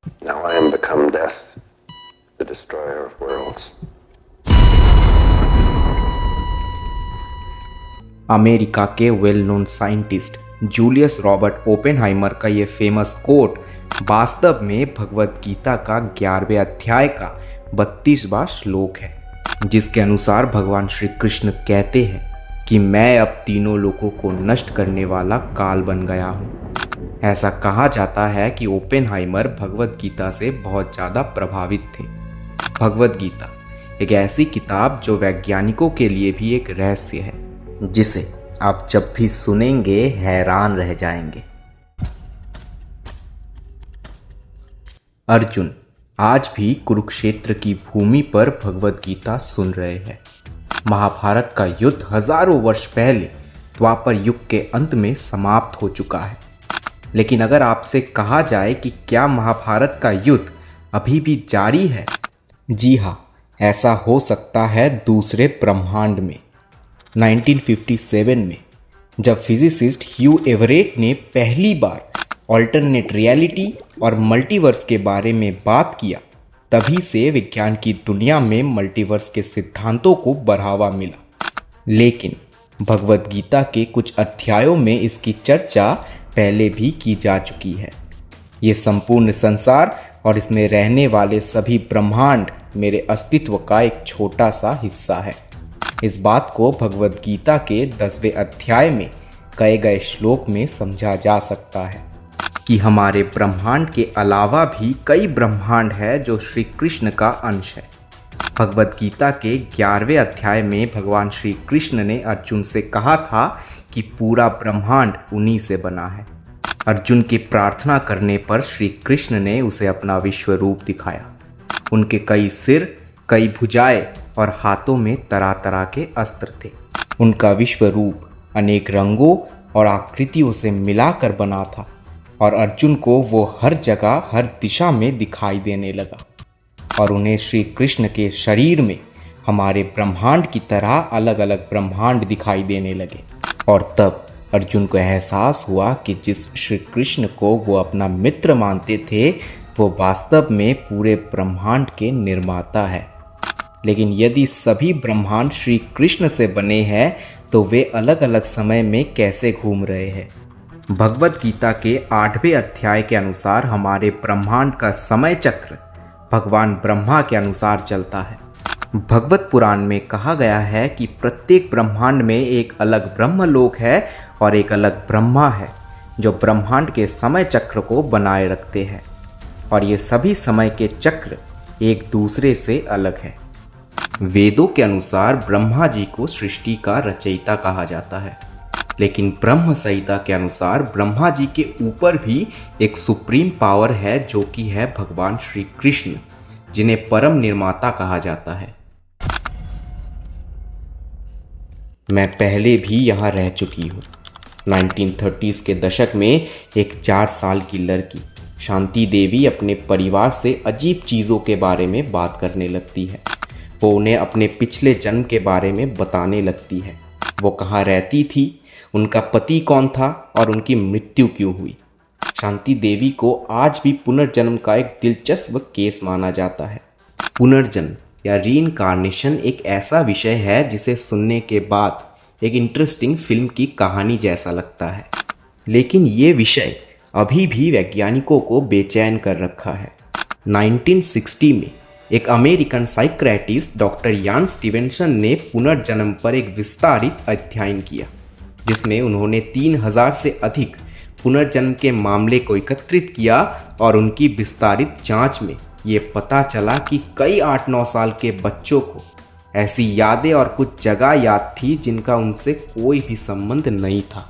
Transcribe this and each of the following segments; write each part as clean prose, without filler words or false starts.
Now I am become death, the destroyer of worlds. America के well known scientist Julius Robert Oppenheimer का ये famous quote वास्तव में भगवत गीता का 11वें अध्याय का 32वां श्लोक है, जिसके अनुसार भगवान श्री कृष्ण कहते हैं कि मैं अब तीनों लोगों को नष्ट करने वाला काल बन गया हूँ। ऐसा कहा जाता है कि ओपेनहाइमर भगवत गीता से बहुत ज़्यादा प्रभावित थे। भगवत गीता एक ऐसी किताब जो वैज्ञानिकों के लिए भी एक रहस्य है, जिसे आप जब भी सुनेंगे हैरान रह जाएंगे। अर्जुन आज भी कुरुक्षेत्र की भूमि पर भगवत गीता सुन रहे हैं। महाभारत का युद्ध हजारों वर्ष पहले द्वापर युग के अंत में समाप्त हो चुका है, लेकिन अगर आपसे कहा जाए कि क्या महाभारत का युद्ध अभी भी जारी है, जी हाँ, ऐसा हो सकता है दूसरे ब्रह्मांड में। 1957 में जब फिजिसिस्ट ह्यू एवरेट ने पहली बार ऑल्टरनेट रियलिटी और मल्टीवर्स के बारे में बात किया, तभी से विज्ञान की दुनिया में मल्टीवर्स के सिद्धांतों को बढ़ावा मिला। लेकिन भगवत गीता के कुछ अध्यायों में इसकी चर्चा पहले भी की जा चुकी है। ये संपूर्ण संसार और इसमें रहने वाले सभी ब्रह्मांड मेरे अस्तित्व का एक छोटा सा हिस्सा है। इस बात को भगवत गीता के 10वें अध्याय में कहे गए श्लोक में समझा जा सकता है कि हमारे ब्रह्मांड के अलावा भी कई ब्रह्मांड है जो श्री कृष्ण का अंश है। भगवत गीता के 11वें अध्याय में भगवान श्री कृष्ण ने अर्जुन से कहा था कि पूरा ब्रह्मांड उन्हीं से बना है। अर्जुन की प्रार्थना करने पर श्री कृष्ण ने उसे अपना विश्व रूप दिखाया। उनके कई सिर, कई भुजाएं और हाथों में तरह तरह के अस्त्र थे। उनका विश्व रूप अनेक रंगों और आकृतियों से मिलाकर बना था और अर्जुन को वो हर जगह हर दिशा में दिखाई देने लगा और उन्हें श्री कृष्ण के शरीर में हमारे ब्रह्मांड की तरह अलग अलग ब्रह्मांड दिखाई देने लगे। और तब अर्जुन को एहसास हुआ कि जिस श्री कृष्ण को वो अपना मित्र मानते थे, वो वास्तव में पूरे ब्रह्मांड के निर्माता है। लेकिन यदि सभी ब्रह्मांड श्री कृष्ण से बने हैं, तो वे अलग अलग समय में कैसे घूम रहे हैं? भगवत गीता के 8वें अध्याय के अनुसार हमारे ब्रह्मांड का समय चक्र भगवान ब्रह्मा के अनुसार चलता है। भगवत पुराण में कहा गया है कि प्रत्येक ब्रह्मांड में एक अलग ब्रह्मलोक है और एक अलग ब्रह्मा है जो ब्रह्मांड के समय चक्र को बनाए रखते हैं, और ये सभी समय के चक्र एक दूसरे से अलग है। वेदों के अनुसार ब्रह्मा जी को सृष्टि का रचयिता कहा जाता है, लेकिन ब्रह्म संहिता के अनुसार ब्रह्मा जी के ऊपर भी एक सुप्रीम पावर है जो कि है भगवान श्री कृष्ण, जिन्हें परम निर्माता कहा जाता है। मैं पहले भी यहाँ रह चुकी हूँ। 1930s के दशक में एक 4 साल की लड़की शांति देवी अपने परिवार से अजीब चीज़ों के बारे में बात करने लगती है। वो उन्हें अपने पिछले जन्म के बारे में बताने लगती है। वो कहाँ रहती थी, उनका पति कौन था और उनकी मृत्यु क्यों हुई। शांति देवी को आज भी पुनर्जन्म का एक दिलचस्प केस माना जाता है। पुनर्जन्म या रीइंकार्नेशन एक ऐसा विषय है जिसे सुनने के बाद एक इंटरेस्टिंग फिल्म की कहानी जैसा लगता है, लेकिन ये विषय अभी भी वैज्ञानिकों को बेचैन कर रखा है। 1960 में एक अमेरिकन साइकियाट्रिस्ट डॉक्टर यान स्टीवेंसन ने पुनर्जन्म पर एक विस्तारित अध्ययन किया, जिसमें उन्होंने 3000 से अधिक पुनर्जन्म के मामले को एकत्रित किया और उनकी विस्तारित जांच में ये पता चला कि कई 8-9 साल के बच्चों को ऐसी यादें और कुछ जगह याद थी जिनका उनसे कोई भी संबंध नहीं था।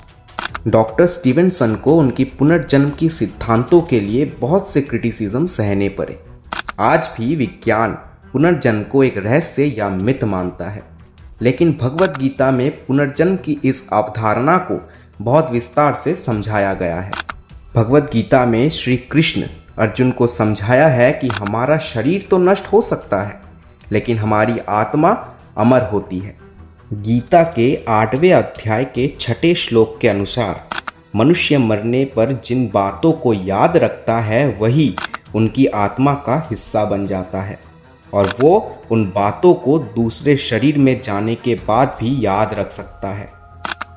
डॉक्टर स्टीवेंसन को उनकी पुनर्जन्म की सिद्धांतों के लिए बहुत से क्रिटिसिज्म सहने पड़े। आज भी विज्ञान पुनर्जन्म को एक रहस्य या मिथ मानता है, लेकिन भगवत गीता में पुनर्जन्म की इस अवधारणा को बहुत विस्तार से समझाया गया है। भगवत गीता में श्री कृष्ण अर्जुन को समझाया है कि हमारा शरीर तो नष्ट हो सकता है, लेकिन हमारी आत्मा अमर होती है। गीता के 8वें अध्याय के 6ठे श्लोक के अनुसार मनुष्य मरने पर जिन बातों को याद रखता है वही उनकी आत्मा का हिस्सा बन जाता है और वो उन बातों को दूसरे शरीर में जाने के बाद भी याद रख सकता है।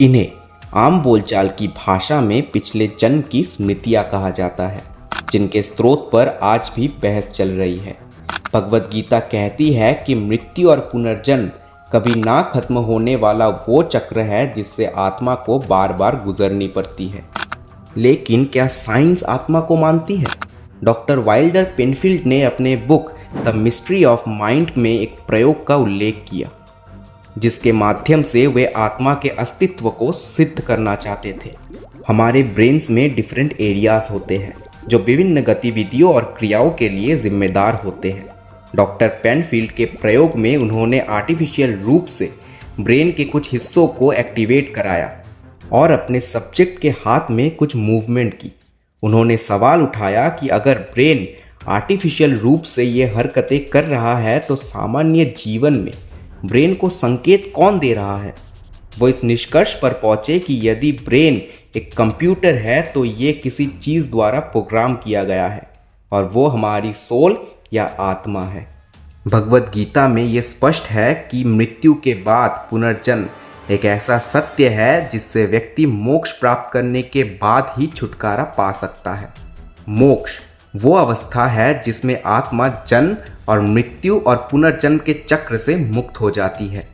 इन्हें आम बोलचाल की भाषा में पिछले जन्म की स्मृतियाँ कहा जाता है, जिनके स्रोत पर आज भी बहस चल रही है। भगवद गीता कहती है कि मृत्यु और पुनर्जन्म कभी ना खत्म होने वाला वो चक्र है जिससे आत्मा को बार बार गुजरनी पड़ती है। लेकिन क्या साइंस आत्मा को मानती है? डॉक्टर वाइल्डर पेनफील्ड ने अपने book the mystery of mind में एक प्रयोग का उल्लेख किया, जिसके माध्यम से वे आत्मा के अस्तित्व को सिद्ध करना चाहते थे। हमारे ब्रेन्स में डिफरेंट एरियाज होते हैं जो विभिन्न गतिविधियों और क्रियाओं के लिए जिम्मेदार होते हैं। डॉक्टर पेनफील्ड के प्रयोग में उन्होंने आर्टिफिशियल रूप से ब्रेन के कुछ हिस्सों को एक्टिवेट कराया और अपने सब्जेक्ट के हाथ में कुछ मूवमेंट की। उन्होंने सवाल उठाया कि अगर ब्रेन आर्टिफिशियल रूप से ये हरकतें कर रहा है तो सामान्य जीवन में ब्रेन को संकेत कौन दे रहा है। वो इस निष्कर्ष पर पहुंचे कि यदि ब्रेन एक कंप्यूटर है तो ये किसी चीज़ द्वारा प्रोग्राम किया गया है और वो हमारी सोल या आत्मा है। भगवद गीता में ये स्पष्ट है कि मृत्यु के बाद पुनर्जन्म एक ऐसा सत्य है जिससे व्यक्ति मोक्ष प्राप्त करने के बाद ही छुटकारा पा सकता है। मोक्ष वो अवस्था है जिसमें आत्मा जन्म और मृत्यु और पुनर्जन्म के चक्र से मुक्त हो जाती है।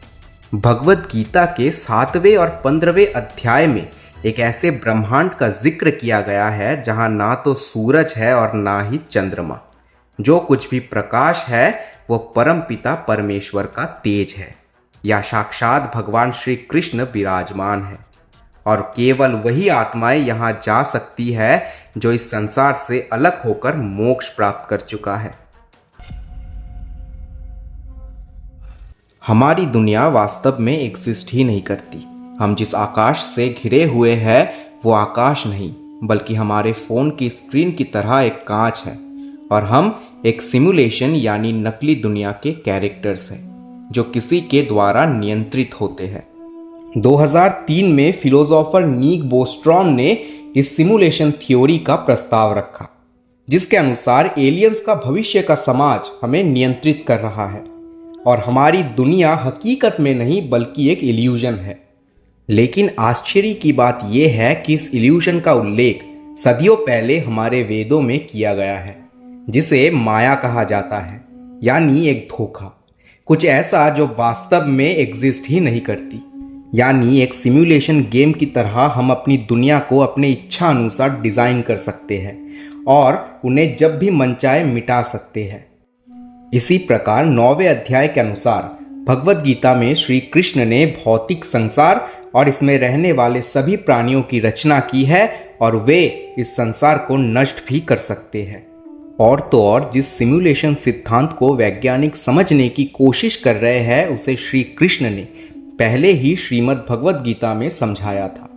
भगवद गीता के 7वें और 15वें अध्याय में एक ऐसे ब्रह्मांड का जिक्र किया गया है जहां ना तो सूरज है और ना ही चंद्रमा। जो कुछ भी प्रकाश है वो परमपिता परमेश्वर का तेज है या साक्षात भगवान श्री कृष्ण विराजमान है और केवल वही आत्माएं यहाँ जा सकती है जो इस संसार से अलग होकर मोक्ष प्राप्त कर चुका है। हमारी दुनिया वास्तव में एग्जिस्ट ही नहीं करती। हम जिस आकाश से घिरे हुए हैं वो आकाश नहीं बल्कि हमारे फ़ोन की स्क्रीन की तरह एक कांच है और हम एक सिमुलेशन यानी नकली दुनिया के कैरेक्टर्स हैं जो किसी के द्वारा नियंत्रित होते हैं। 2003 में फिलोसोफर नीक बोस्ट्रॉम ने इस सिमुलेशन थ्योरी का प्रस्ताव रखा, जिसके अनुसार एलियंस का भविष्य का समाज हमें नियंत्रित कर रहा है और हमारी दुनिया हकीकत में नहीं बल्कि एक इल्यूजन है। लेकिन आश्चर्य की बात यह है कि इस इल्यूजन का उल्लेख सदियों पहले हमारे वेदों में किया गया है, जिसे माया कहा जाता है, यानी एक धोखा, कुछ ऐसा जो वास्तव में एग्जिस्ट ही नहीं करती। यानी एक सिमुलेशन गेम की तरह हम अपनी दुनिया को अपने इच्छा अनुसार डिज़ाइन कर सकते हैं और उन्हें जब भी मन चाहे मिटा सकते हैं। इसी प्रकार 9वें अध्याय के अनुसार भगवद गीता में श्री कृष्ण ने भौतिक संसार और इसमें रहने वाले सभी प्राणियों की रचना की है और वे इस संसार को नष्ट भी कर सकते हैं। और तो और जिस सिमुलेशन सिद्धांत को वैज्ञानिक समझने की कोशिश कर रहे हैं उसे श्री कृष्ण ने पहले ही श्रीमद् भगवद गीता में समझाया था।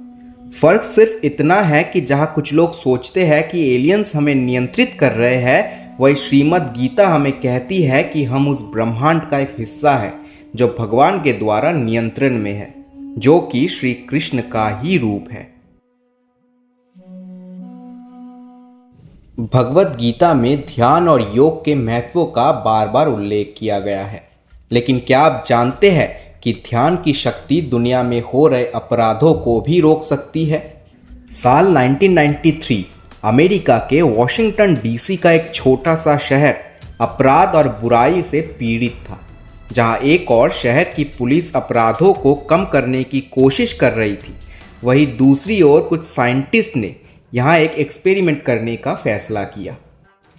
फर्क सिर्फ इतना है कि जहाँ कुछ लोग सोचते हैं कि एलियंस हमें नियंत्रित कर रहे हैं, वही श्रीमद् गीता हमें कहती है कि हम उस ब्रह्मांड का एक हिस्सा है जो भगवान के द्वारा नियंत्रण में है, जो कि श्री कृष्ण का ही रूप है। भगवद गीता में ध्यान और योग के महत्व का बार बार उल्लेख किया गया है, लेकिन क्या आप जानते हैं कि ध्यान की शक्ति दुनिया में हो रहे अपराधों को भी रोक सकती है? साल 1993 अमेरिका के वॉशिंगटन डीसी का एक छोटा सा शहर अपराध और बुराई से पीड़ित था, जहां एक और शहर की पुलिस अपराधों को कम करने की कोशिश कर रही थी। वहीं दूसरी ओर कुछ साइंटिस्ट ने यहाँ एक एक्सपेरिमेंट करने का फैसला किया,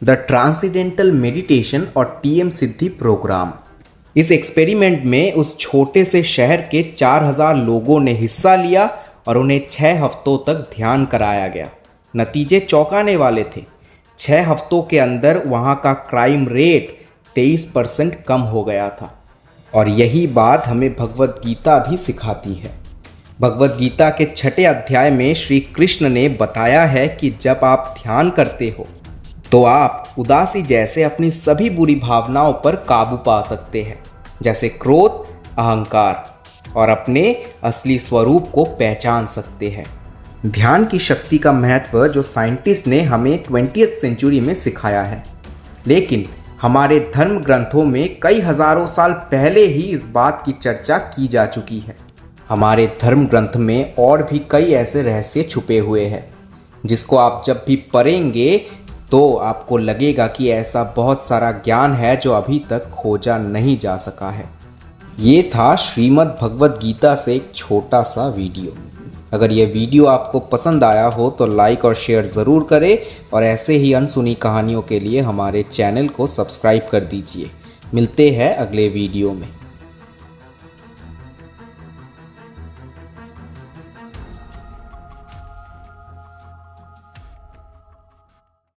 द ट्रांसेंडेंटल मेडिटेशन और TM सिद्धि प्रोग्राम। इस एक्सपेरिमेंट में उस छोटे से शहर के 4000 लोगों ने हिस्सा लिया और उन्हें 6 हफ्तों तक ध्यान कराया गया। नतीजे चौंकाने वाले थे। 6 हफ्तों के अंदर वहाँ का क्राइम रेट 23% कम हो गया था। और यही बात हमें भगवद गीता भी सिखाती है। भगवद गीता के 6ठे अध्याय में श्री कृष्ण ने बताया है कि जब आप ध्यान करते हो तो आप उदासी जैसे अपनी सभी बुरी भावनाओं पर काबू पा सकते हैं, जैसे क्रोध, अहंकार, और अपने असली स्वरूप को पहचान सकते हैं। ध्यान की शक्ति का महत्व जो साइंटिस्ट ने हमें 20वीं सेंचुरी में सिखाया है, लेकिन हमारे धर्म ग्रंथों में कई हजारों साल पहले ही इस बात की चर्चा की जा चुकी है। हमारे धर्म ग्रंथ में और भी कई ऐसे रहस्य छुपे हुए हैं जिसको आप जब भी पढ़ेंगे तो आपको लगेगा कि ऐसा बहुत सारा ज्ञान है जो अभी तक खोजा नहीं जा सका है। ये था श्रीमद् भगवद गीता से एक छोटा सा वीडियो। अगर ये वीडियो आपको पसंद आया हो तो लाइक और शेयर ज़रूर करें और ऐसे ही अनसुनी कहानियों के लिए हमारे चैनल को सब्सक्राइब कर दीजिए। मिलते हैं अगले वीडियो में।